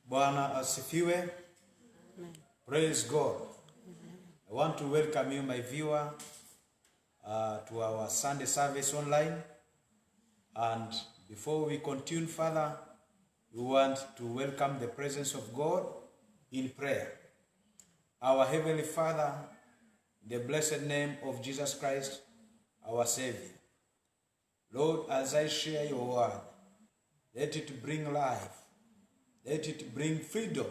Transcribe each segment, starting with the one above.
Bwana asifiwe. Praise God. I want to welcome you, my viewer, to our Sunday service online. And before we continue further, we want to welcome the presence of God in prayer. Our Heavenly Father, in the blessed name of Jesus Christ, our Savior. Lord, as I share your word, let it bring life. Let it bring freedom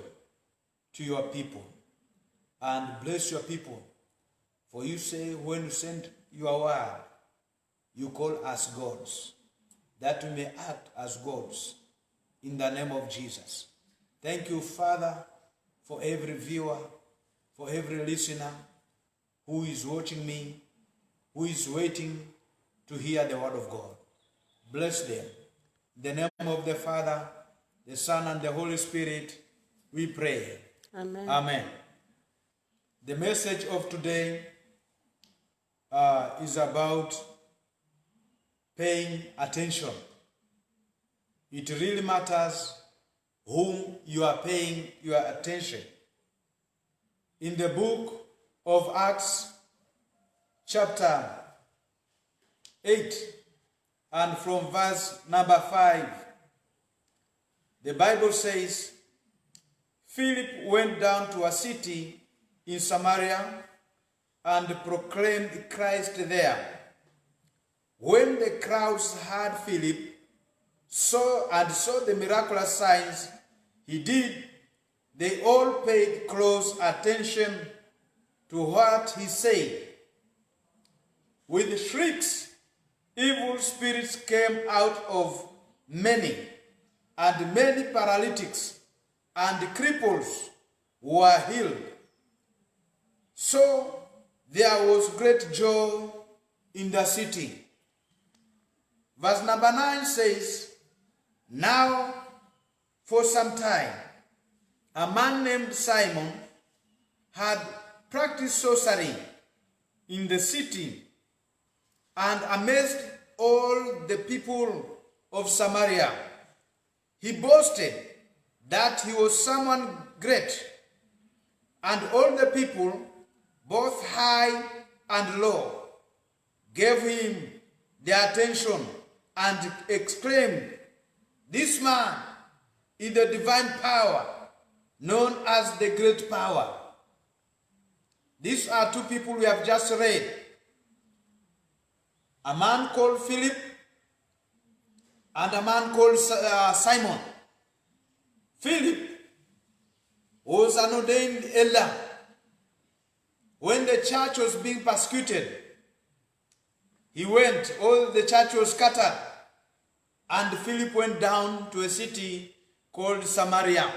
to your people. And bless your people. For you say, when you send your word, you call us gods, that we may act as gods in the name of Jesus. Thank you, Father, for every viewer, for every listener who is watching me, who is waiting to hear the word of God. Bless them. In the name of the Father, the Son, and the Holy Spirit, we pray. Amen. Amen. The message of today is about paying attention. It really matters whom you are paying your attention. In the book of Acts, chapter 8, and from verse number 5, the Bible says, Philip went down to a city in Samaria and proclaimed Christ there. When the crowds heard Philip saw the miraculous signs he did, they all paid close attention to what he said. With shrieks, evil spirits came out of many, and many paralytics and cripples were healed. So there was great joy in the city. Verse number 9 says, Now for some time, a man named Simon had practiced sorcery in the city and amazed all the people of Samaria. He boasted that he was someone great, and all the people, both high and low, gave him their attention and exclaimed, This man is the divine power, known as the great power. These are two people we have just read. A man called Philip and a man called Simon. Philip was an ordained elder. When the church was being persecuted, he went, all the church was scattered, and Philip went down to a city called Samaria.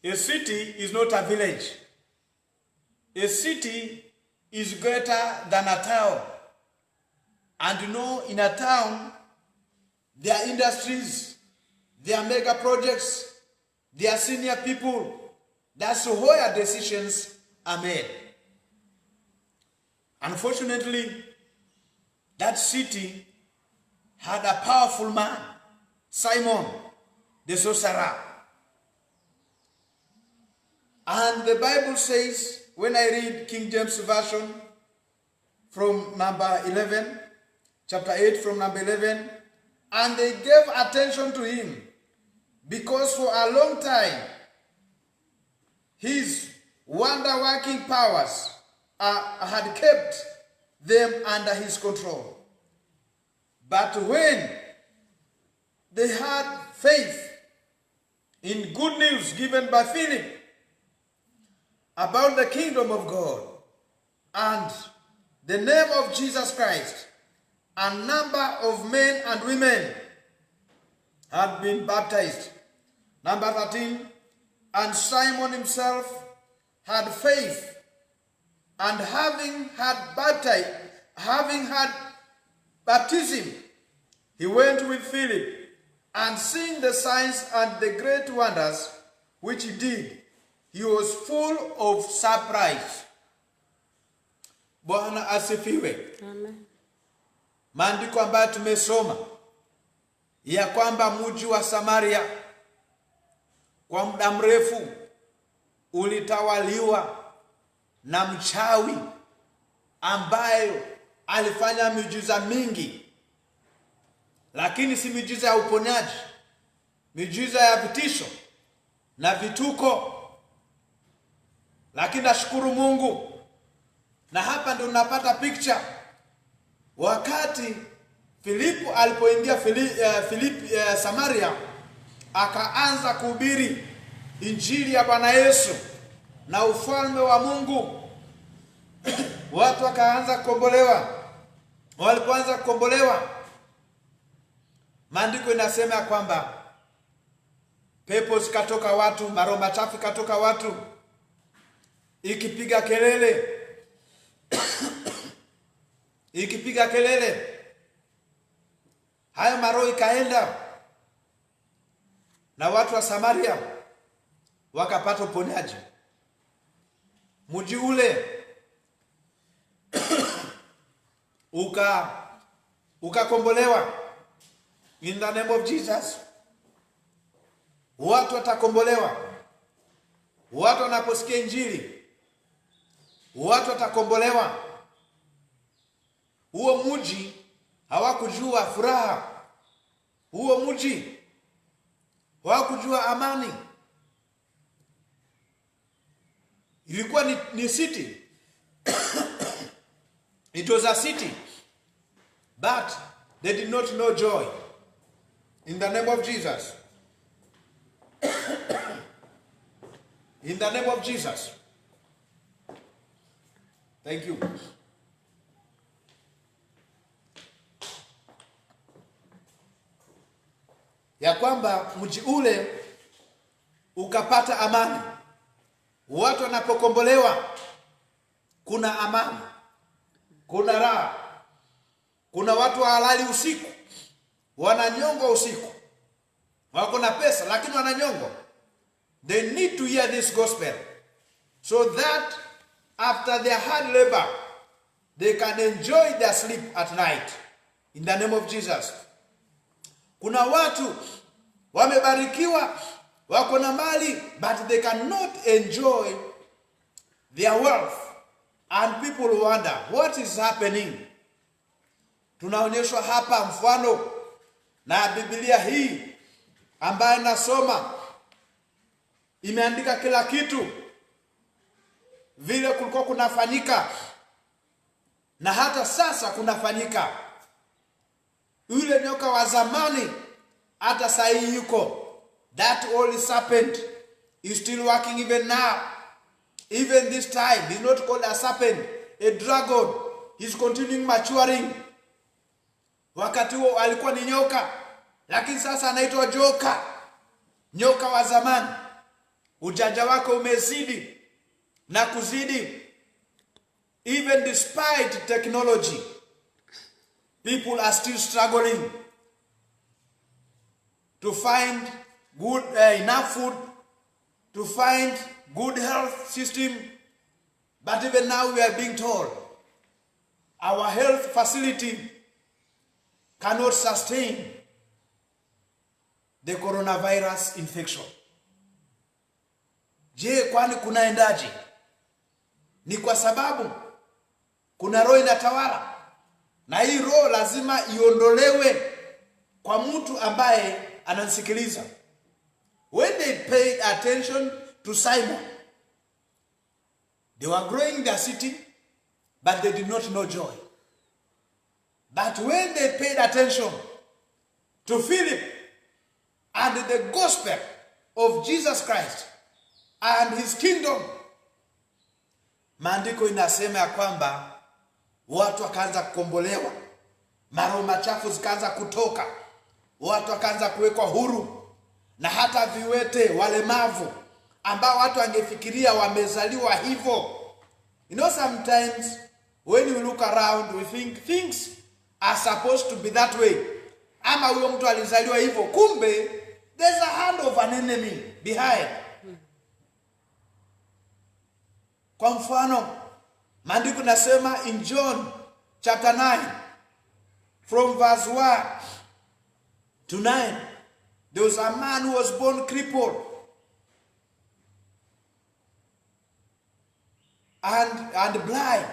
A city is not a village. A city is greater than a town. And you know, in a town, there are industries, there are mega projects, there are senior people. That's where decisions are made. Unfortunately, that city had a powerful man, Simon the sorcerer. And the Bible says, when I read King James Version from number 11, chapter 8 from number 11, and they gave attention to him because for a long time his wonder-working powers had kept them under his control. But when they had faith in good news given by Philip about the kingdom of God and the name of Jesus Christ, a number of men and women had been baptized. Number 13, and Simon himself had faith, and having had baptism, he went with Philip, and seeing the signs and the great wonders which he did, he was full of surprise. Bwana asifiwe. Amen. Maandiko ambayo tumesoma ya kwamba mji wa Samaria kwa muda mrefu ulitawaliwa na mchawi ambayo alifanya miujiza mingi, lakini si miujiza ya uponyaji, miujiza ya vitisho na vituko. Lakini nashukuru Mungu, na hapa ndio unapata picture. Wakati Filipo alipoingia Samaria, akaanza kuhubiri injili ya Bwana Yesu na ufalme wa Mungu, watu wakaanza kukombolewa. Walipoanza kukombolewa, maandiko inasema ya kwamba pepo zikatoka watu, maroho machafu katoka watu, ikipiga kelele ikipiga kelele, hayo maroho ikaenda, na watu wa Samaria wakapata uponyaji. Mji ule ukakombolewa. In the name of Jesus, watu watakombolewa. Watu wanaposikia injili, watu watakombolewa. Huo mji hawakujua furaha, huo mji hawakujua amani. Ilikuwa ni city. It was a city, but they did not know joy. In the name of Jesus. In the name of Jesus. Thank you. Ya kwamba mji ule ukapata amani. Watu wanapokombolewa, kuna amani, kuna raha. Kuna watu halali usiku, wananyongwa usiku, wako na pesa lakini wananyongwa. They need to hear this gospel so that after their hard labor they can enjoy their sleep at night. In the name of Jesus. Kuna watu wamebarikiwa, wako na mali, but they cannot enjoy their wealth, and people wonder what is happening. Tunaonyeshwa hapa mfano na Biblia hii ambayo nasoma, imeandika kila kitu vile kulikuwa kunafanyika na hata sasa kunafanyika. Yule nyoka wa zamani hata sasa yuko. That old serpent is still working even now. Even this time, he's not called a serpent, a dragon. He's continuing maturing. Wakati huo alikuwa ni nyoka, lakini sasa anaitwa joka. Nyoka wa zamani. Ujanja wako umezidi na kuzidi. Even despite technology, people are still struggling to find good enough food, to find good health system. But even now we are being told our health facility cannot sustain the coronavirus infection. Je, kwani kunaendaje? Ni kwa sababu kuna roho inatawala, na hii roho lazima iondolewe kwa mtu ambaye ananisikiliza. When they paid attention to Simon, they were growing their city, but they did not know joy. But when they paid attention to Philip and the gospel of Jesus Christ and his kingdom, maandiko inasema ya kwamba watu wakaanza kukombolewa, maroho machafu zikaanza kutoka, watu wakaanza kuwekwa huru, na hata viwete, walemavu ambao watu wangefikiria wamezaliwa hivyo. You know, sometimes when we look around we think things are supposed to be that way. Ama huyo mtu alizaliwa hivyo, kumbe there's a hand of an enemy behind. Kwa mfano, maandiko nasema in John chapter 9 from verse 1 to 9, there was a man who was born crippled. and blind.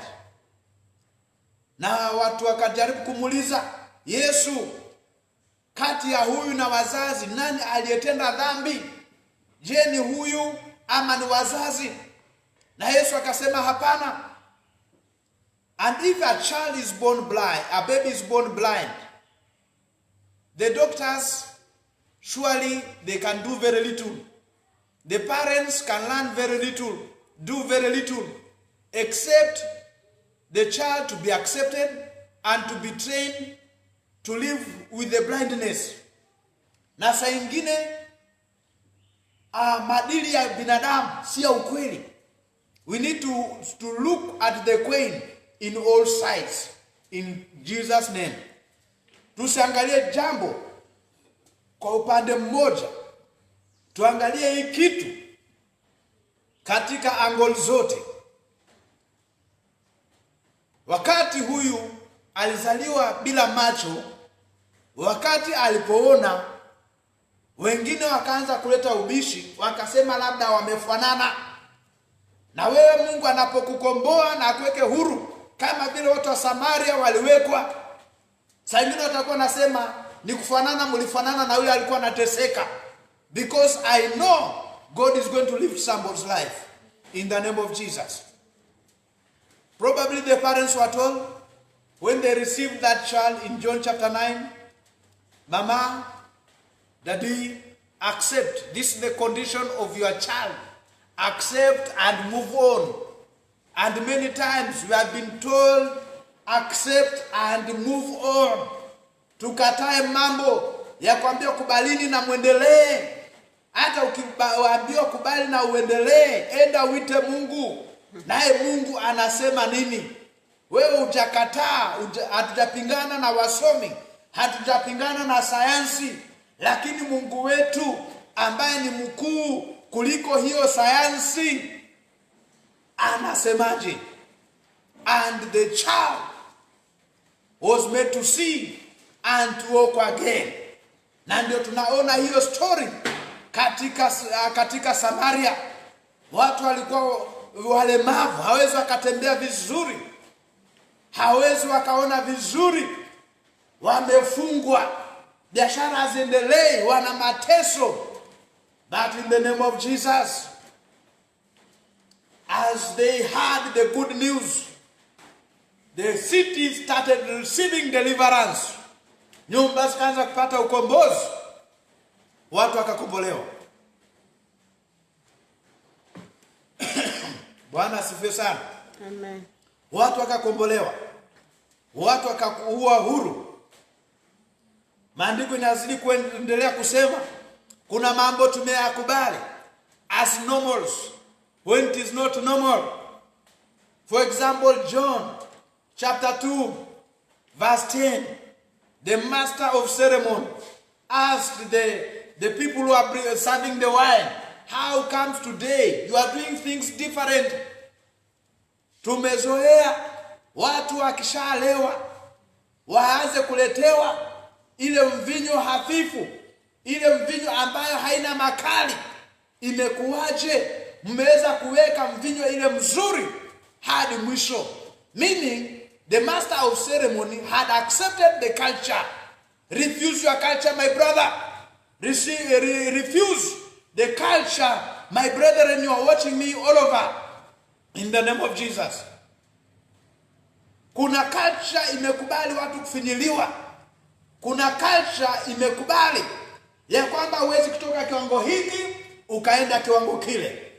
Na watu wakajaribu kumuuliza Yesu, kati ya huyu na wazazi nani aliyetenda dhambi? Je, ni huyu ama ni wazazi? Na Yesu akasema hapana. And if a child is born blind, a baby is born blind, the doctors, surely they can do very little. The parents can learn very little, do very little, except the child to be accepted and to be trained to live with the blindness. Na saa ingine madili ya binadamu si ya ukweli. We need to look at the coin in all sides in Jesus name. Tusiangalie jambo kwa upande mmoja. Tuangalie hii kitu katika angle zote. Wakati huyu alizaliwa bila macho, wakati alipoona, wengine wakaanza kuleta ubishi, wakasema labda wamefanana. Na wewe Mungu anapokukomboa na akuweke huru, kama vile watu wa Samaria waliwekwa, saa ingine watakuwa nasema ni kufanana, mlifanana na yule alikuwa anateseka. Because I know God is going to lift somebody's life in the name of Jesus. Probably the parents were told when they received that child in John chapter 9, Mama, Daddy, accept. This is the condition of your child. Accept and move on. And many times we have been told, accept and move on. Tukatae mambo ya kuambia kubalini na muendelee. Hata ukiambiwa kubali na uendelee, enda uite Mungu. Naye Mungu anasema nini? Wewe hujakataa, hatujapingana na wasomi, hatujapingana na sayansi, lakini Mungu wetu ambaye ni mkuu kuliko hiyo sayansi anasemaje? And the child was made to see and to walk again. Na ndio tunaona hiyo story katika Samaria. Watu walikuwa walemavu, hawezi wakatembea vizuri, hawezi wakaona vizuri, wamefungwa, biashara haziendelei, wana mateso. But in the name of Jesus, as they heard the good news, the city started receiving deliverance. Nyumba zikaanza kupata ukombozi, watu wakakombolewa. Bwana asifiwe sana. Amen. Watu wakakombolewa, watu wakakuwa huru. Maandiko inazidi kuendelea kusema kuna mambo tumeyakubali as normals when it is not normal. For example, John chapter 2 verse 10, the master of ceremony asked the people who are serving the wine, how comes today you are doing things different? Tumezoea watu wakishalewa waanze kuletewa ile mvinyo hafifu, ile mvinyo ambayo haina makali. Imekuwaje mmeweza kuweka mvinyo ile mzuri hadi mwisho? Meaning the master of ceremony had accepted the culture. Refuse your culture, my brother. Refuse the culture, my brethren. You are watching me all over. In the name of Jesus. Kuna culture imekubali watu kufinyiliwa. Kuna culture imekubali ya kwamba huwezi kutoka kiwango hiki ukaenda kiwango kile.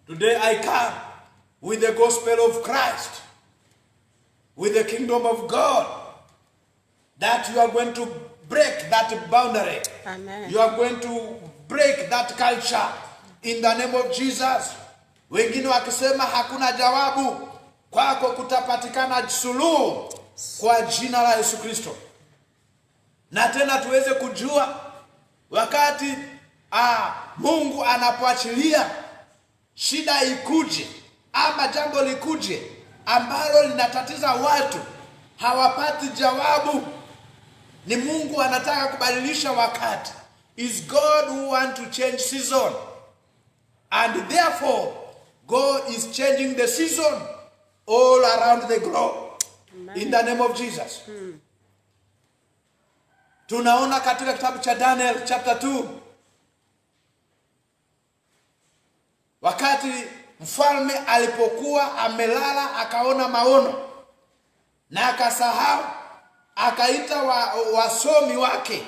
Today I come with the gospel of Christ, with the kingdom of God, that you are going to break that boundary. Amen. You are going to break that culture in the name of Jesus. Wengine wakisema hakuna jawabu, kwako kutapatikana suluhu kwa jina la Yesu Kristo. Na tena tuweze kujua wakati Mungu anapoachilia shida ikuje ama jambo likuje ambalo linatatiza watu, hawapati jawabu, ni Mungu anataka kubadilisha wakati. Is God who want to change season. And therefore, God is changing the season all around the globe. Amen. In the name of Jesus. Tunaona katika kitabu cha Daniel chapter 2. Wakati mfalme alipokuwa amelala akaona maono na akasahau, akaita wasomi wake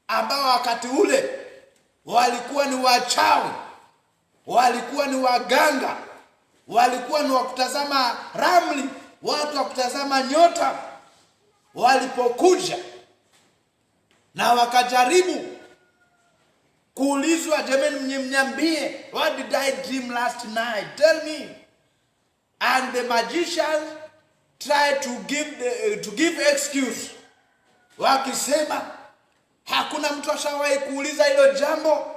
ambao wakati ule walikuwa ni wachawi, walikuwa ni waganga, walikuwa ni wakutazama ramli, watu wakutazama nyota. Walipokuja na wakajaribu kuulizwa, jamani mniambie, what did I dream last night? Tell me. And the magicians tried to give excuse, wakisema hakuna mtu ashawahi kuuliza hilo jambo.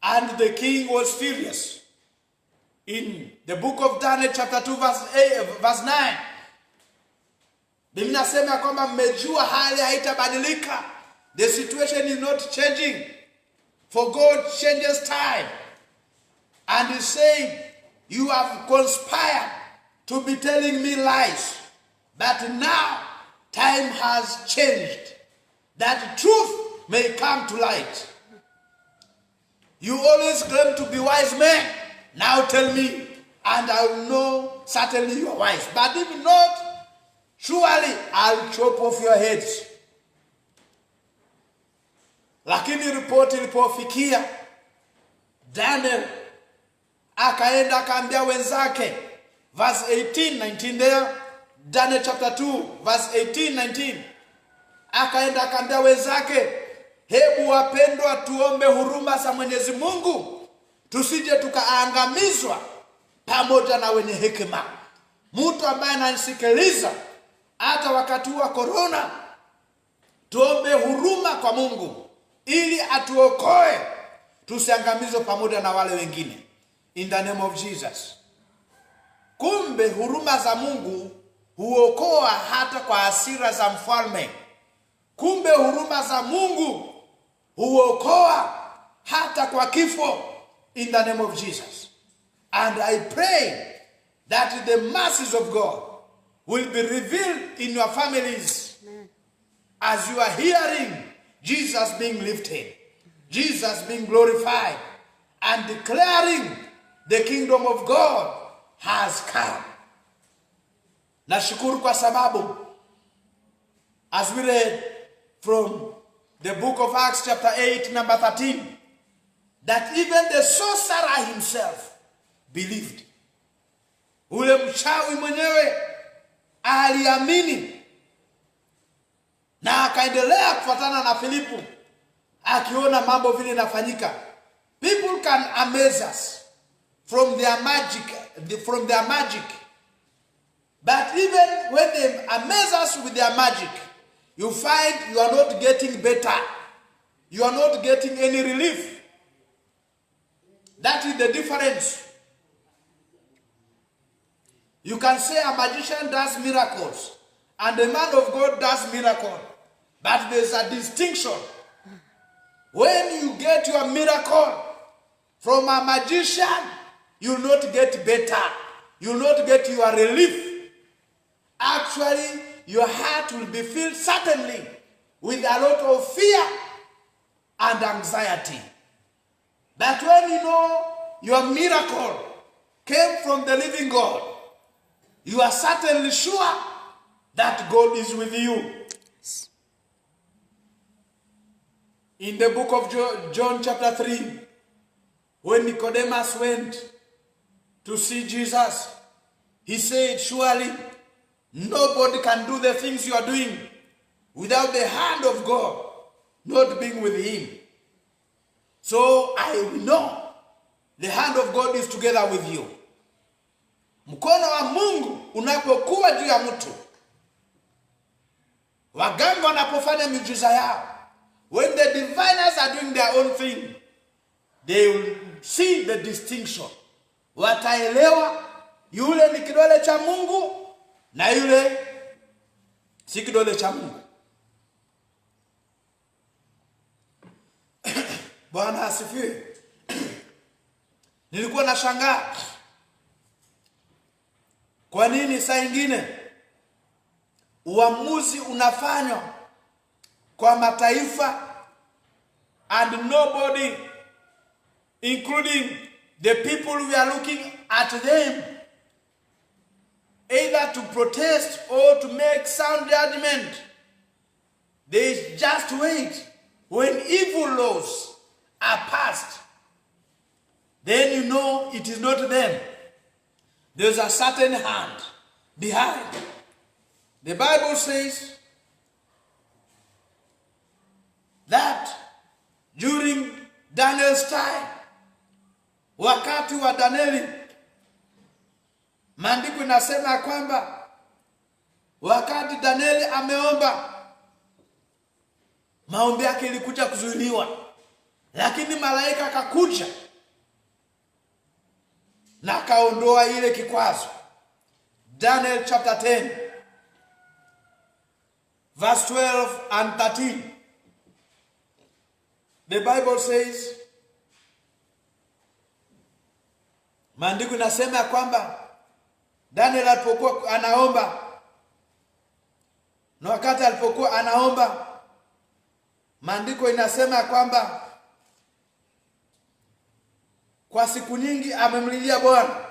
And the king was furious. In the book of Daniel chapter 2 verse 9, Biblia inasema kwamba mmejua hali haitabadilika. The situation is not changing, for God changes time. And he's saying, you have conspired to be telling me lies, but now time has changed, that truth may come to light. You always claim to be wise men. Now tell me, and I will know certainly you are wise. But if not, surely I'll chop off your heads. Lakini ripoti ilipofikia Daniel, akaenda akaambia wenzake, verse 18, 19 there, Daniel chapter 2, verse 18, 19. Akaenda akaambia wenzake, hebu wapendwa, tuombe huruma za Mwenyezi Mungu, tusije tukaangamizwa pamoja na wenye hekima. Mtu ambaye ananisikiliza hata wakati wa corona, tuombe huruma kwa Mungu ili atuokoe, tusiangamizwe pamoja na wale wengine. In the name of Jesus. Kumbe huruma za Mungu huokoa hata kwa hasira za mfalme. Kumbe huruma za Mungu huokoa hata kwa kifo. In the name of Jesus. And I pray that the mercies of God will be revealed in your families. Amen. As you are hearing Jesus being lifted, Jesus being glorified, and declaring the kingdom of God has come. Nashukuru kwa sababu, as we read from the book of Acts chapter 8 number 13, that even the sorcerer himself believed. Ule mchawi mwenyewe aliamini na akaendelea kufuatana na Filipo, akiona mambo vile inafanyika. People can amaze us from their magic. But even when they amaze us with their magic, you find you are not getting better. You are not getting any relief. That is the difference. You can say a magician does miracles and a man of God does miracles. But there's a distinction. When you get your miracle from a magician, you will not get better. You will not get your relief. Actually, your heart will be filled certainly with a lot of fear and anxiety. But when you know your miracle came from the living God, you are certainly sure that God is with you. In the book of John chapter 3, when Nicodemus went to see Jesus, he said, surely nobody can do the things you are doing without the hand of God not being with him. So I know the hand of God is together with you. Mkono wa Mungu unapokuwa juu ya mtu, waganga wanapofanya miujiza yao, when the diviners are doing their own thing, they will see the distinction. Wataelewa yule ni kidole cha Mungu na yule si kidole cha Mungu. Bwana asifiwe. Nilikuwa nashangaa kwa nini saa nyingine uamuzi unafanywa kwa mataifa and nobody, including the people we are looking at them, either to protest or to make sound judgment. They just wait. When evil laws are passed, then you know it is not them. There's a certain hand behind. The Bible says that during Daniel's time, wakati wa Danieli, maandiko inasema kwamba wakati Danieli ameomba, maombi yake ilikuja kuzuiliwa, lakini malaika akakuja na kaondoa ile kikwazo. Daniel chapter 10 verse 12 and 13. The Bible says, maandiko inasema kwamba Daniel alipokuwa anaomba, na wakati alipokuwa anaomba, maandiko inasema kwamba kwa siku nyingi amemlilia Bwana,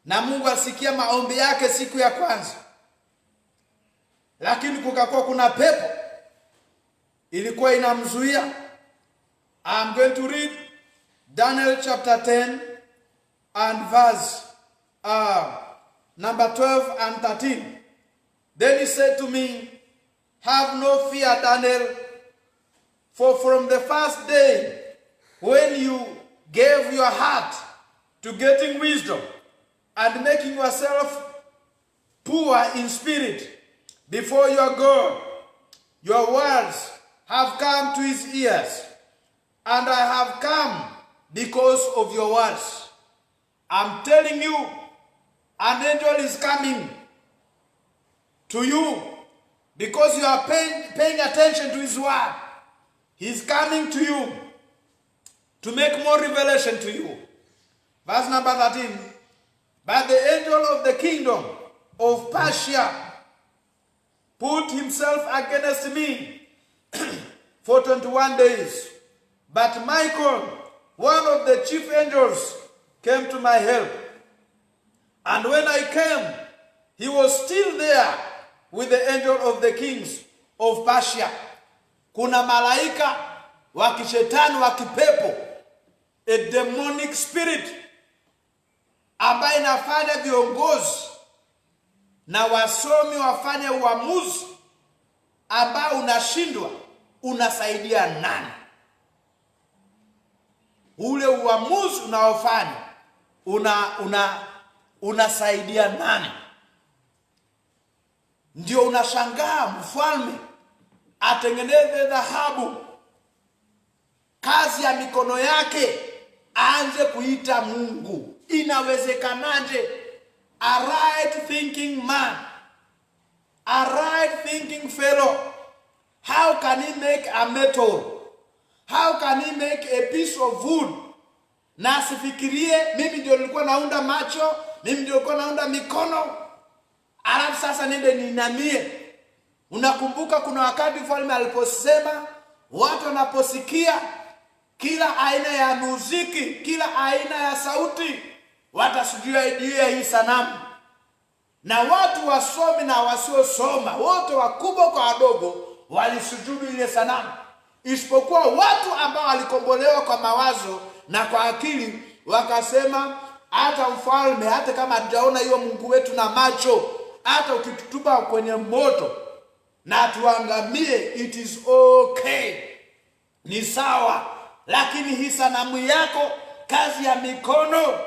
na Mungu asikia maombi yake siku ya kwanza, lakini kukakuwa kuna pepo ilikuwa inamzuia. I'm going to read Daniel chapter 10 and verse number 12 and 13. Then he said to me, have no fear, Daniel, for from the first day when you gave your heart to getting wisdom and making yourself poor in spirit before your God, your words have come to his ears, and I have come because of your words. I'm telling you, an angel is coming to you because you are paying attention to his word. He's coming to you to make more revelation to you. Verse number 13. But the angel of the kingdom of Persia put himself against me for 21 days. But Michael, one of the chief angels, came to my help. And when I came, he was still there with the angel of the kings of Persia. Kuna malaika wa kishetani wa kipepo, a demonic spirit, ambaye inafanya viongozi na wasomi wafanye uamuzi ambao unashindwa. Unasaidia nani? Ule uamuzi unaofanya unasaidia nani? Ndio unashangaa mfalme atengeneze dhahabu, kazi ya mikono yake, aanze kuita Mungu. Inawezekanaje? A right thinking man, a right thinking fellow, how can he make a metal? How can he make a piece of wood? Na asifikirie mimi ndio nilikuwa naunda macho, mimi ndio nilikuwa naunda mikono, alafu sasa nende ninamie. Unakumbuka kuna wakati mfalme aliposema watu wanaposikia kila aina ya muziki, kila aina ya sauti, watasujudia hii sanamu. Na watu wasomi na wasiosoma, wote wakubwa kwa wadogo, walisujudu ile sanamu, isipokuwa watu ambao walikombolewa kwa mawazo na kwa akili, wakasema hata mfalme, hata kama hatujaona hiyo Mungu wetu na macho, hata ukitutupa kwenye moto na tuangamie, it is okay, ni sawa. Lakini hii sanamu yako, kazi ya mikono,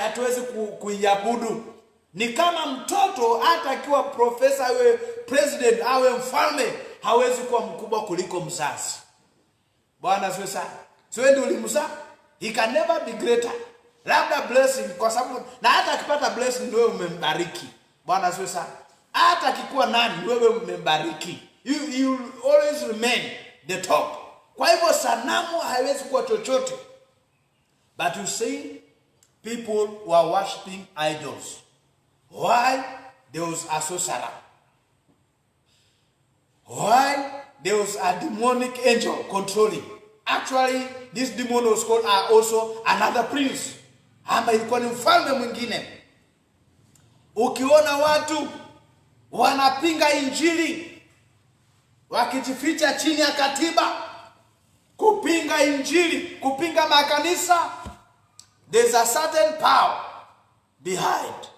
hatuwezi kuiabudu. Ni kama mtoto, hata akiwa profesa, awe president, awe mfalme, hawezi kuwa mkubwa kuliko mzazi. Bwana asifiwe sana. So ndio ulimzaa, he can never be greater. Labda blessing, kwa sababu na hata akipata blessing wewe umembariki. Bwana asifiwe sana. Hata akikuwa nani wewe umembariki. You always remain the top. Kwa hivyo sanamu haiwezi kuwa chochote. But you see, people were worshiping idols. Why? There was a sorcerer. Why? There was a demonic angel controlling. Actually, this demon was called also another prince. Ama ilikuwa ni mfalme mwingine. Ukiona watu wanapinga injili, wakijificha chini ya katiba, kupinga injili, kupinga makanisa, there's a certain power behind.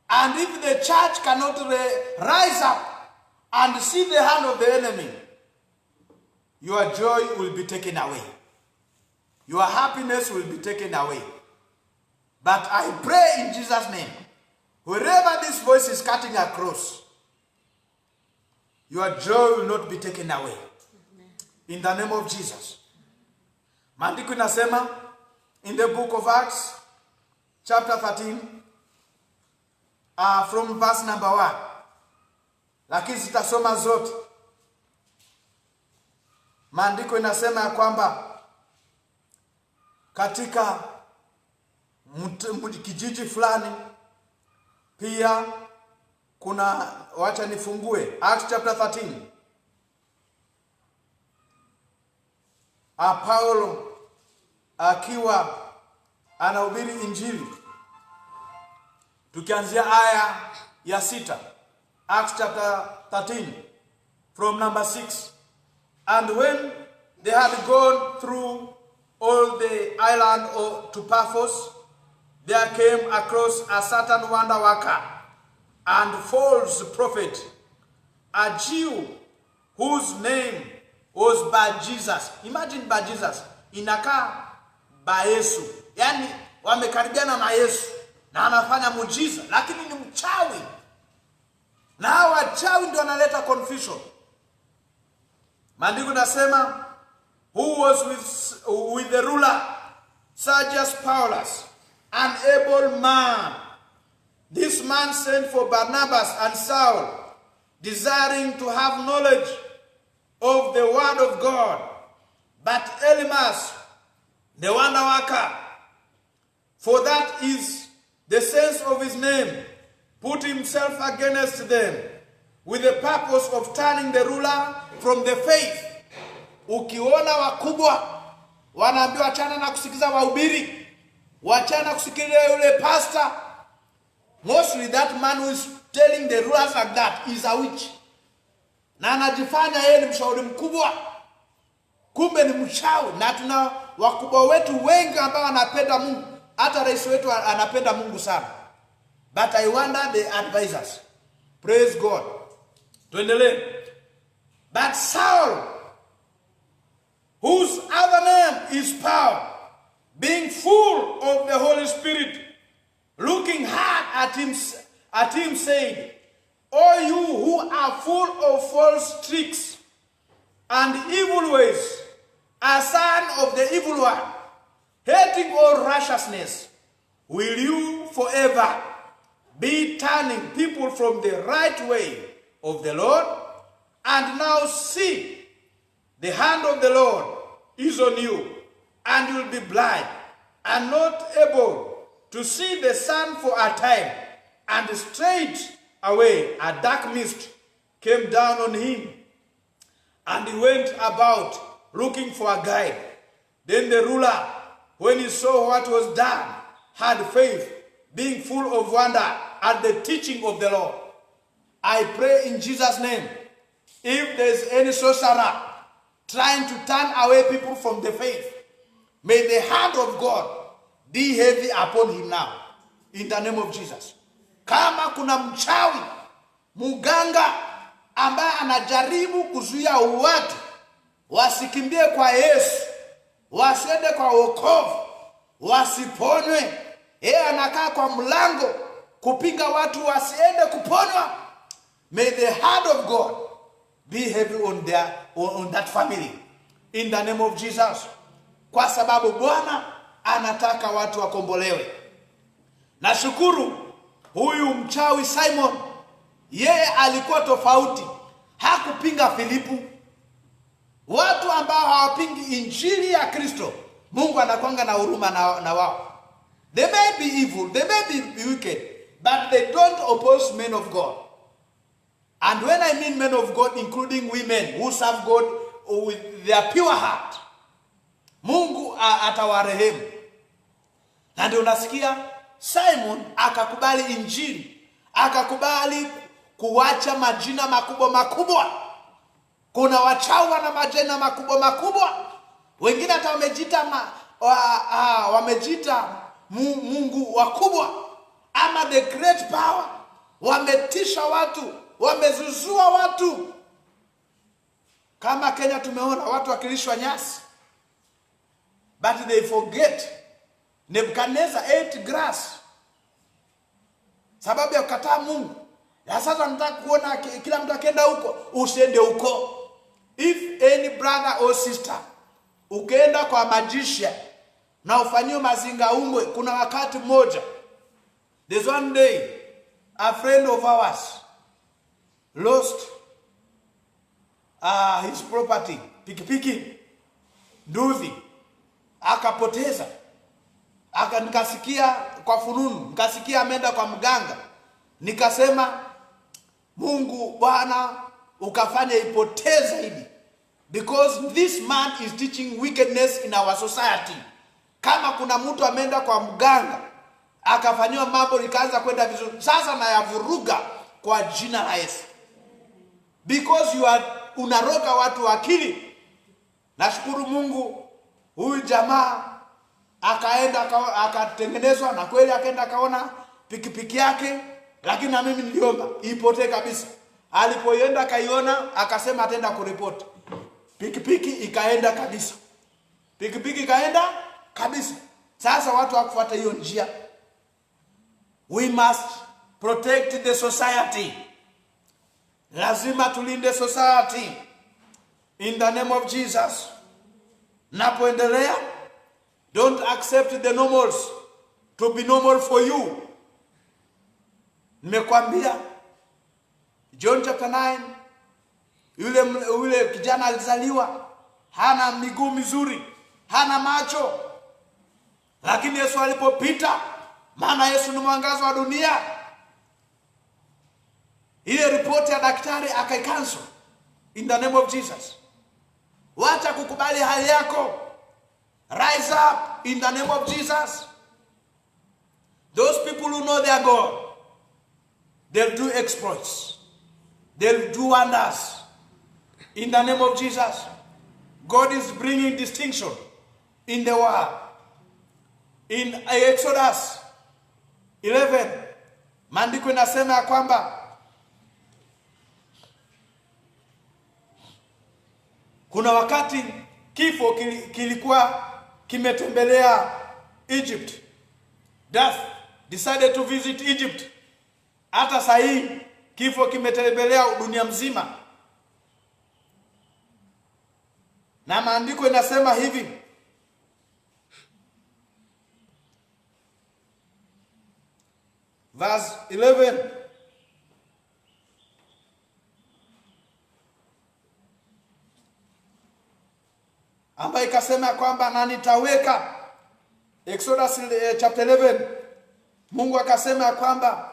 And if the church cannot rise up and see the hand of the enemy, your joy will be taken away. Your happiness will be taken away. But I pray in Jesus' name, wherever this voice is cutting across, your joy will not be taken away. In the name of Jesus. Maandiko inasema in the book of Acts, chapter 13, from verse number 1. Lakini sitasoma zote. Maandiko inasema ya kwamba katika kijiji fulani pia kuna, wacha nifungue Acts chapter 13. Paulo akiwa anahubiri injili, tukianzia aya ya 6. Acts chapter 13 from number 6. And when they had gone through all the island to Paphos, there came across a certain wonder worker and false prophet, a Jew whose name was Bar-Jesus. Imagine Bar-Jesus. Inakaa Ba-Yesu. Yani wamekaribiana na Yesu na anafanya muujiza, lakini ni mchawi. Na hawa wachawi ndio wanaleta confusion. Maandiko nasema, who was with the ruler Sergius Paulus, an able man. This man sent for Barnabas and Saul, desiring to have knowledge of the word of God. But Elymas, the wonder worker, for that is the sense of his name, put himself against them with the purpose of turning the ruler from the faith. Ukiona wakubwa wanaambiwa achana na kusikiza wahubiri, wachana kusikiza yule pastor, mostly that man who is telling the rulers like that is a witch. Na anajifanya yeye ni mshauri mkubwa, kumbe ni mchawi. Na tuna wakubwa wetu wengi ambao wanapenda Mungu. Hata rais wetu anapenda Mungu sana. But I wonder the advisors. Praise God. Tuendelee. But Saul, whose other name is Paul, being full of the Holy Spirit, looking hard at him said, O you who are full of false tricks and evil ways, a son of the evil one, hating all righteousness, will you forever be turning people from the right way of the Lord? And now see, the hand of the Lord is on you, and you will be blind, and not able to see the sun for a time. And straight away a dark mist came down on him, and he went about looking for a guide. Then the ruler, when he saw what was done, had faith, being full of wonder at the teaching of the Lord. I pray in Jesus' name, if there is any sorcerer trying to turn away people from the faith, may the hand of God be heavy upon him now, in the name of Jesus. Kama kuna mchawi, muganga ambaye anajaribu kuzuia watu wasikimbie kwa Yesu, wasiende kwa wokovu, wasiponywe, yeye anakaa kwa mlango kupinga watu wasiende kuponywa, may the hand of God be heavy on that family, in the name of Jesus. Kwa sababu Bwana anataka watu wakombolewe. Nashukuru huyu mchawi Simon, yeye alikuwa tofauti. Hakupinga Filipu Watu ambao hawapingi injili ya Kristo, Mungu anakuanga na huruma na wao. They may be evil, they may be wicked, but they don't oppose men of God. And when I mean men of God, including women who serve God with their pure heart, Mungu atawarehemu. Na ndio unasikia Simon akakubali injili, akakubali kuacha majina makubwa. Kuna wachawa na majina makubwa. Wengine hata wamejiita Mungu wakubwa ama the great power. Wametisha watu, wamezuzua watu. Kama Kenya tumeona watu wakilishwa nyasi. But they forget Nebuchadnezzar ate grass sababu ya kukataa Mungu. Ya sasa nataka kuona kila mtu akienda huko, usiende huko. If any brother or sister ukienda kwa magician na ufanyiwe mazinga umbwe, kuna wakati mmoja, there's one day a friend of ours lost his property, pikipiki, nduthi, akapoteza. Nikasikia kwa fununu, nikasikia ameenda kwa mganga. Nikasema, Mungu Bwana ukafanya ipoteze zaidi, because this man is teaching wickedness in our society. Kama kuna mtu ameenda kwa mganga akafanywa mambo likaanza kwenda vizuri, sasa na yavuruga kwa jina la Yesu, because unaroga watu akili. Nashukuru Mungu, huyu jamaa akaenda akatengenezwa, na kweli akaenda akaona pikipiki yake, lakini na mimi niliomba ipotee kabisa. Alipoenda akaiona, akasema ataenda kuripoti. Pikipiki ikaenda kabisa. Sasa watu wakufuata hiyo njia. We must protect the society. Lazima tulinde society in the name of Jesus. Napoendelea, don't accept the normals to be normal for you. Nimekwambia John chapter 9, yule kijana alizaliwa hana miguu mizuri, hana macho. Lakini Yesu alipopita, maana Yesu ni mwangaza wa dunia, ile ripoti ya daktari akaikansel in the name of Jesus. Wacha kukubali hali yako. Rise up in the name of Jesus. Those people who know their God, they'll do exploits. They'll do wonders. In the name of Jesus. God is bringing distinction in the world. In Exodus 11, maandiko inasema ya kwamba kuna wakati kifo kilikuwa kimetembelea Egypt. Death decided to visit Egypt. Hata sahii kifo kimetembelea dunia mzima. Na maandiko inasema hivi, verse 11, ambayo ikasema kwamba na nitaweka, Exodus chapter 11, Mungu akasema kwamba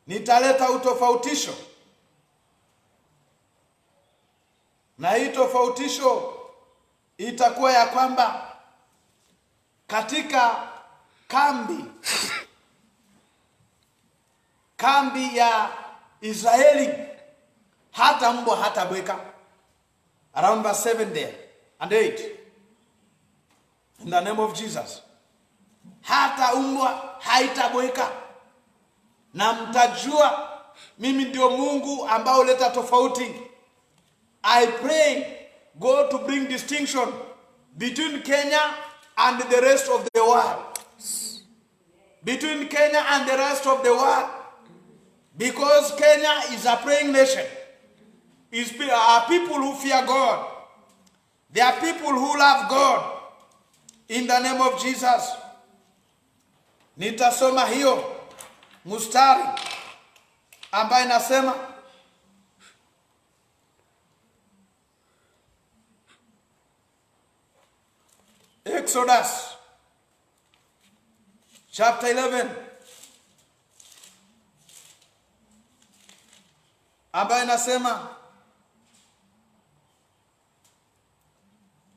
nitaleta utofautisho, na hii tofautisho itakuwa ya kwamba katika kambi ya Israeli hata mbwa hata bweka. Around verse 7 there and 8. In the name of Jesus. Hata mbwa haitabweka. Na mtajua mimi ndio Mungu ambao huleta tofauti. I pray God to bring distinction between Kenya and the rest of the world. Between Kenya and the rest of the world. Because Kenya is a praying nation. Are people who fear God. They are people who love God. In the name of Jesus. Nitasoma hiyo mustari ambayo inasema, Exodus chapter 11, ambayo inasema,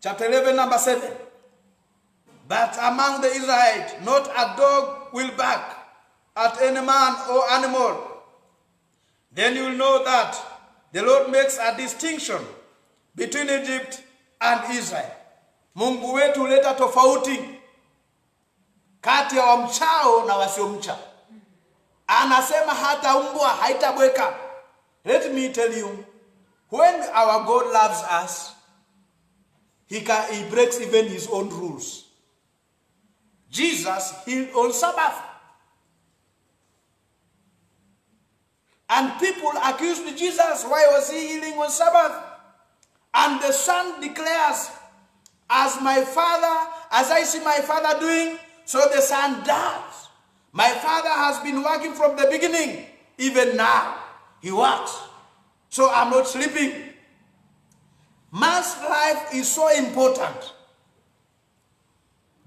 chapter 11 number 7, but among the Israelites not a dog will bark at any man or animal. Then you will know that the Lord makes a distinction between Egypt and Israel. Mungu wetu huleta tofauti kati ya wamchao na wasiomcha. Anasema hata mbwa haitabweka. Let me tell you, when our God loves us, he breaks even his own rules. Jesus healed on Sabbath. And people accused Jesus, why was he healing on Sabbath? And the son declares, as I see my father doing, so the son does. My father has been working from the beginning, even now he works. So I'm not sleeping. Man's life is so important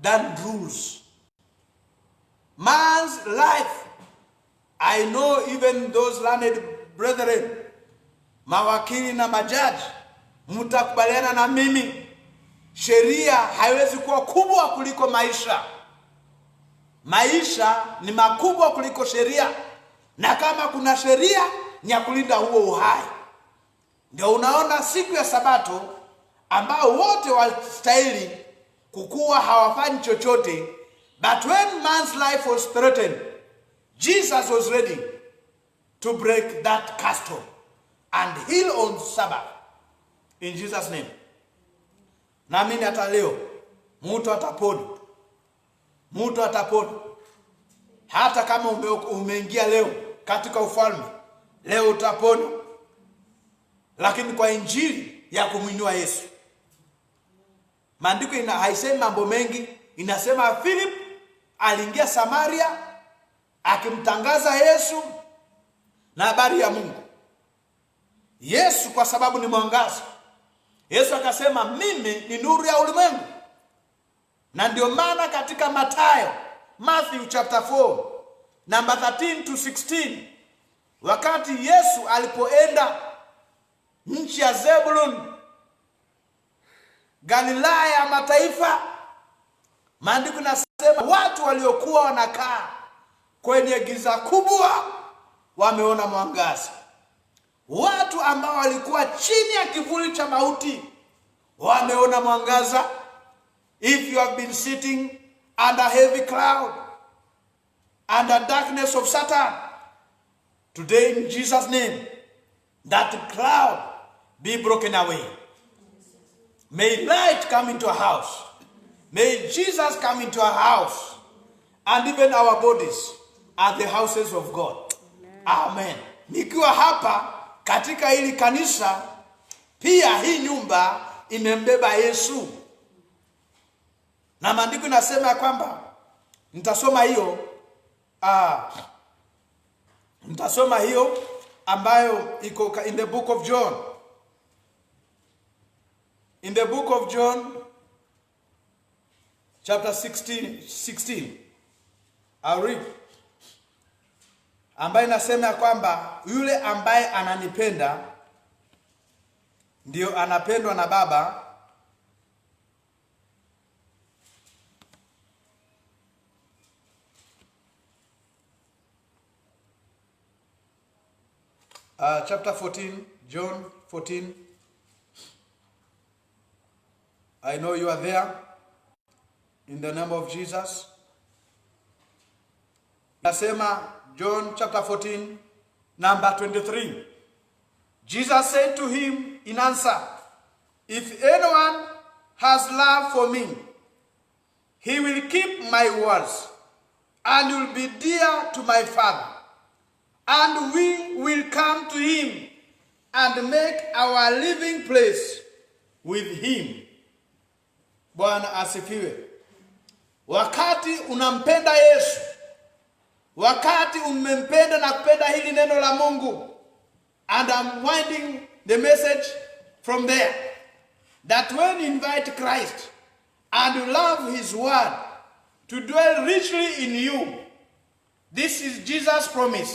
than rules. Man's life, I know even those learned brethren, mawakili na majaji, mtakubaliana na mimi, sheria haiwezi kuwa kubwa kuliko maisha. Maisha ni makubwa kuliko sheria, na kama kuna sheria ni ya kulinda huo uhai. Ndio unaona siku ya Sabato ambao wote wastahili kukuwa hawafanyi chochote, but when man's life was threatened, Jesus was ready to break that custom and heal on Sabbath. In Jesus' name. Naamini hata leo mtu atapona. Mtu atapona. Hata kama umeingia leo katika ufalme, leo utapona. Lakini kwa injili ya kumwinua Yesu. Maandiko haisemi mambo mengi, inasema Philip aliingia Samaria akimtangaza Yesu na habari ya Mungu. Yesu kwa sababu ni mwangaza. Yesu akasema mimi ni nuru ya ulimwengu. Na ndio maana katika Matthew chapter 4 number 13 to 16, wakati Yesu alipoenda nchi ya Zebulun, Galilaya ya mataifa, maandiko yanasema watu waliokuwa wanakaa kwenye giza kubwa wameona mwangaza. Watu ambao walikuwa chini ya kivuli cha mauti wameona mwangaza. If you have been sitting under heavy cloud, under darkness of Satan, today in Jesus' name, that cloud be broken away. May light come into a house. May Jesus come into a house. And even our bodies are the houses of God. Amen. Nikiwa hapa katika hili kanisa, pia hii nyumba imembeba Yesu. Na maandiko nasema kwamba nitasoma hiyo ambayo iko in the book of John. In the book of John chapter 16 I'll read. Ambaye nasema kwamba yule ambaye ananipenda ndio anapendwa na Baba. Chapter 14, John 14. I know you are there. In the name of Jesus. Nasema John chapter 14, number 23. Jesus said to him in answer, if anyone has love for me, he will keep my words, and will be dear to my Father. And we will come to him and make our living place with him. Bwana asifiwe. Wakati unampenda Yesu, wakati umempenda na kupenda hili neno la Mungu, and I'm winding the message from there, that when you invite Christ and you love his word to dwell richly in you. This is Jesus' promise,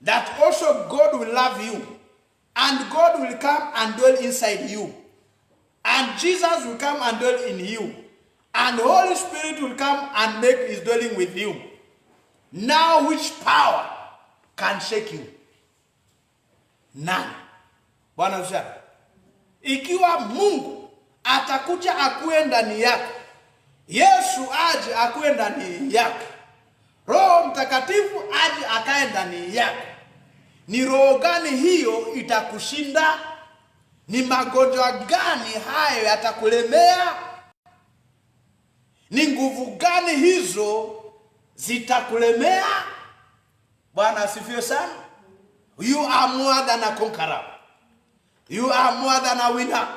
that also God will love you, and God will come and dwell inside you, and Jesus will come and dwell in you, and the Holy Spirit will come and make his dwelling with you. Now which power can shake you? None. Bwana Yesu. Ikiwa Mungu atakuja akue ndani yako, Yesu aje akue ndani yako, Roho Mtakatifu aje akae ndani yako, ni roho gani hiyo itakushinda? Ni magonjwa gani hayo yatakulemea? Ni nguvu gani hizo zitakulemea? Bwana asifiwe sana. You are more than a conqueror. You are more than a winner.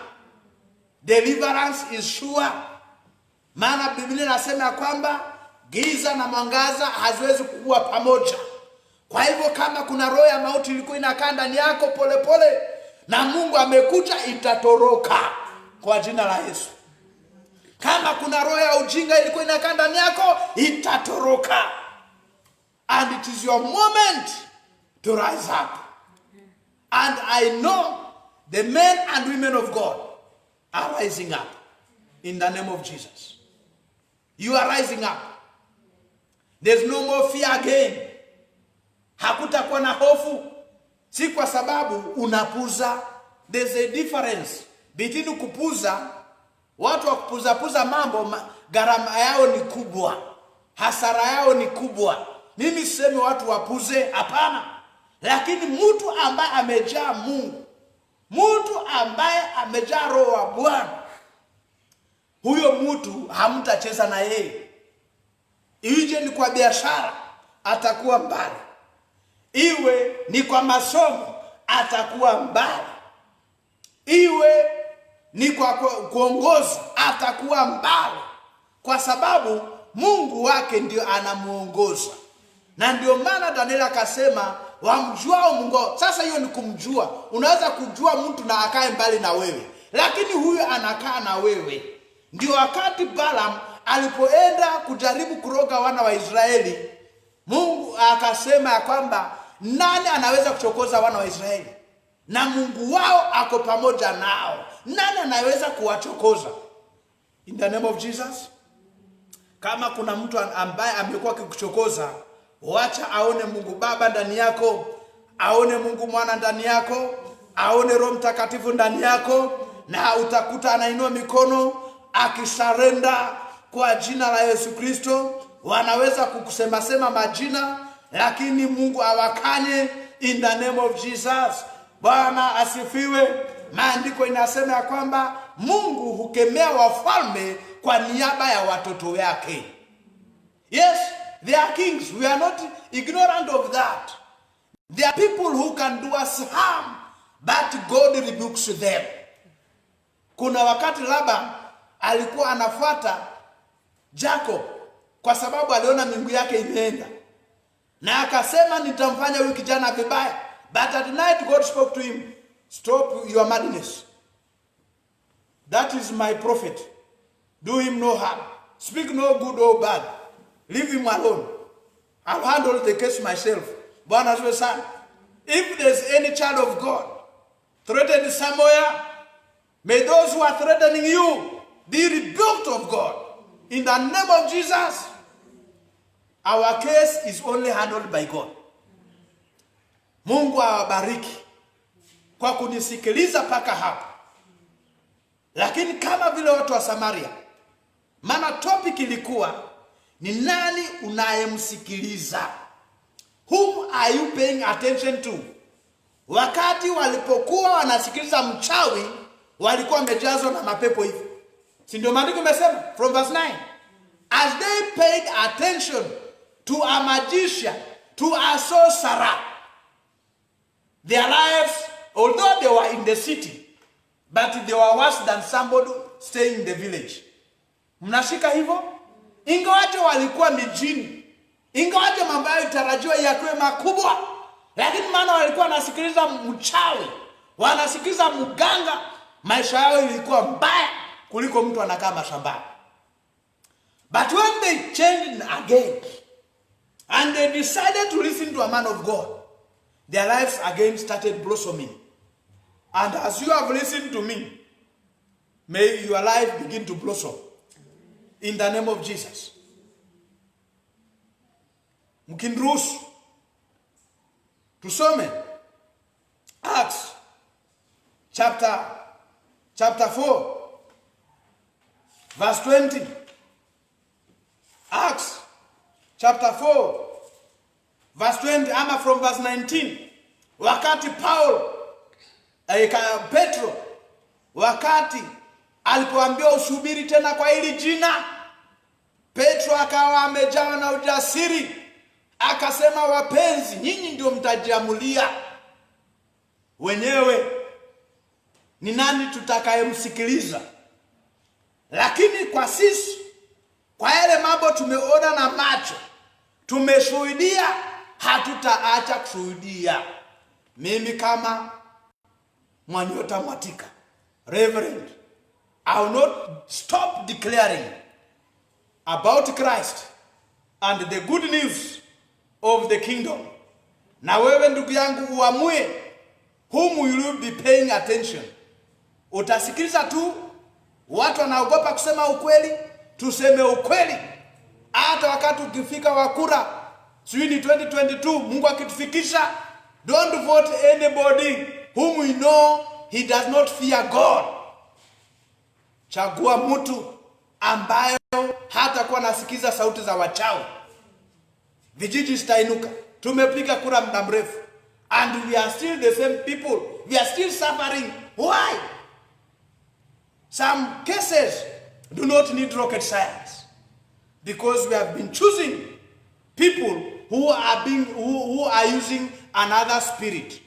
Deliverance is sure. Maana Biblia inasema kwamba giza na mwangaza haziwezi kuwa pamoja. Kwa hivyo kama kuna roho ya mauti ilikuwa inakaa ndani yako polepole, na Mungu amekuja, itatoroka kwa jina la Yesu. Kama kuna roho ya ujinga ilikuwa inakaa ndani yako, itatoroka. And it is your moment to rise up. And I know the men and women of God are rising up in the name of Jesus. You are rising up. There's no more fear again. Hakutakuwa na hofu. Si kwa sababu unapuza. There's a difference between kupuza. Watu wa kupuza mambo, gharama yao ni kubwa, hasara yao ni kubwa. Mimi sisemi watu wapuze, hapana. Lakini mtu ambaye amejaa Mungu, mtu ambaye amejaa Roho wa Bwana, huyo mtu hamtacheza na yeye. Iwe ni kwa biashara, atakuwa mbali. Iwe ni kwa masomo, atakuwa mbali. Iwe ni kwa kuongoza, atakuwa mbali. Kwa sababu Mungu wake ndio anamuongoza. Na ndio maana Daniel akasema, wamjuao Mungu. Sasa hiyo ni kumjua. Unaweza kujua mtu na akae mbali na wewe, lakini huyo anakaa na wewe. Ndio wakati Balaam alipoenda kujaribu kuroga wana wa Israeli, Mungu akasema ya kwamba nani anaweza kuchokoza wana wa Israeli? Na Mungu wao ako pamoja nao. Nani anaweza kuwachokoza? In the name of Jesus. Kama kuna mtu ambaye amekuwa akikuchokoza, wacha aone Mungu Baba ndani yako, aone Mungu Mwana ndani yako, aone Roho Mtakatifu ndani yako, na utakuta anainua mikono akisarenda kwa jina la Yesu Kristo. Wanaweza kukusema majina, lakini Mungu awakanye in the name of Jesus. Bwana asifiwe. Maandiko inasema ya kwamba Mungu hukemea wafalme kwa niaba ya watoto yake. Yes, they are kings. We are not ignorant of that. There are people who can do us harm, but God rebukes them. Kuna wakati Laban alikuwa anafuata Jacob kwa sababu aliona miungu yake imeenda, na akasema nitamfanya huyu kijana vibaya. But at night God spoke to him, stop your madness. That is my prophet. Do him no harm. Speak no good or bad. Leave him alone. I'll handle the case myself. Bwana asifiwe sana. If there's any child of God threatened somewhere, may those who are threatening you be rebuked of God. In the name of Jesus, our case is only handled by God. Mungu awabariki kwa kunisikiliza paka hapa. Lakini kama vile watu wa Samaria, maana topic ilikuwa ni nani unayemsikiliza? Whom are you paying attention to? Wakati walipokuwa wanasikiliza mchawi, walikuwa wamejazwa na mapepo hivi. Si ndio maandiko yamesema from verse 9? As they paid attention to a magician, to a sorcerer, their lives, although they were in the city, but they were worse than somebody staying in the village. Mnashika hivyo? Ingawaje walikuwa mijini, ingawaje mambo yao tarajiwa yakuwe makubwa, lakini maana walikuwa wanasikiliza mchawi, wanasikiliza mganga, maisha yao ilikuwa mbaya kuliko mtu anakaa mashambani. But when they changed again, and they decided to listen to a man of God, their lives again started blossoming. And as you have listened to me, may your life begin to blossom. In the name of Jesus. Mkiniruhusu tusome Acts chapter 4 verse 20. Acts chapter 4 verse 20 ama from verse 19. Wakati Petro wakati alipoambiwa usubiri tena kwa hili jina, Petro akawa amejawa na ujasiri, akasema, wapenzi, nyinyi ndio mtajiamulia wenyewe ni nani tutakayemsikiliza. Lakini kwa sisi, kwa yale mambo tumeona na macho, tumeshuhudia, hatutaacha kushuhudia. Mimi kama Mwanyota Mwatika, Reverend, I will not stop declaring about Christ and the good news of the kingdom. Na wewe ndugu yangu uamue whom will you be paying attention. Utasikiliza tu watu wanaogopa kusema ukweli? Tuseme ukweli. Hata wakati ukifika wakura, sijui ni 2022, Mungu akitufikisha, don't vote anybody whom we know he does not fear God. Chagua mtu ambayo hata kuwa nasikiza sauti za wachawi. Vijiji zitainuka. Tumepiga kura muda mrefu, and we are still the same people. We are still suffering. Why? Some cases do not need rocket science, because we have been choosing people who are using another spirit.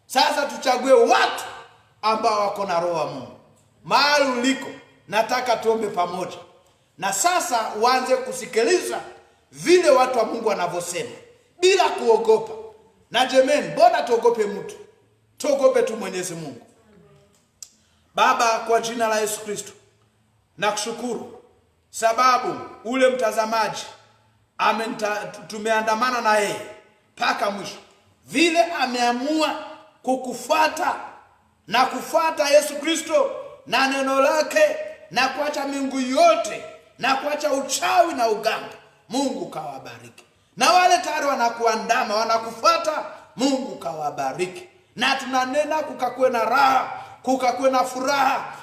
Sasa tuchague watu ambao wako na roho wa Mungu. Mahali uliko, nataka tuombe pamoja. Na sasa uanze kusikiliza vile watu wa Mungu wanavyosema bila kuogopa. Na jameni, mbona tuogope mtu? Tuogope tu Mwenyezi Mungu. Baba, kwa jina la Yesu Kristo, nakushukuru sababu ule mtazamaji tumeandamana na yeye mpaka mwisho. Vile ameamua kukufuata na kufuata Yesu Kristo na neno lake, na kuacha miungu yote, na kuacha uchawi na uganga, Mungu kawabariki. Na wale tayari wanakuandama, wanakufuata, Mungu kawabariki. Na tunanena kukakuwe na raha, kukakuwe na furaha,